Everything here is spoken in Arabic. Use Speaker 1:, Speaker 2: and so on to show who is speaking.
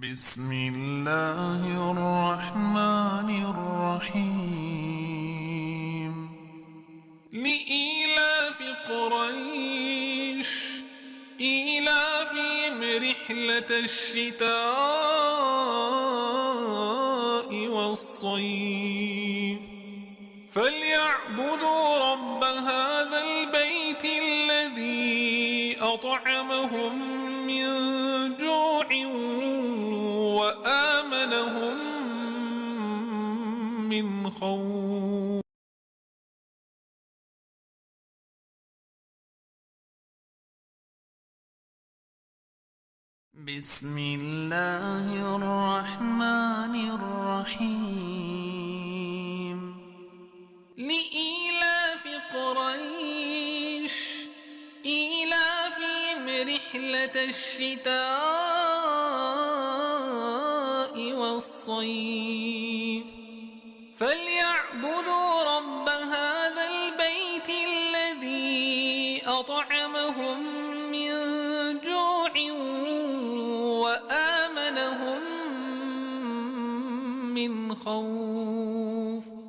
Speaker 1: بسم الله الرحمن الرحيم لإيلاف قريش إيلافهم رحلة الشتاء والصيف فليعبدوا رب هذا البيت الذي أطعمهم من جوع وآمنهم من خوف. بسم الله الرحمن الرحيم لإيلاف قريش إيلافهم رحلة الشتاء والصيف فليعبدوا رب هذا البيت الذي أطعمهم من جوع وآمنهم من خوف.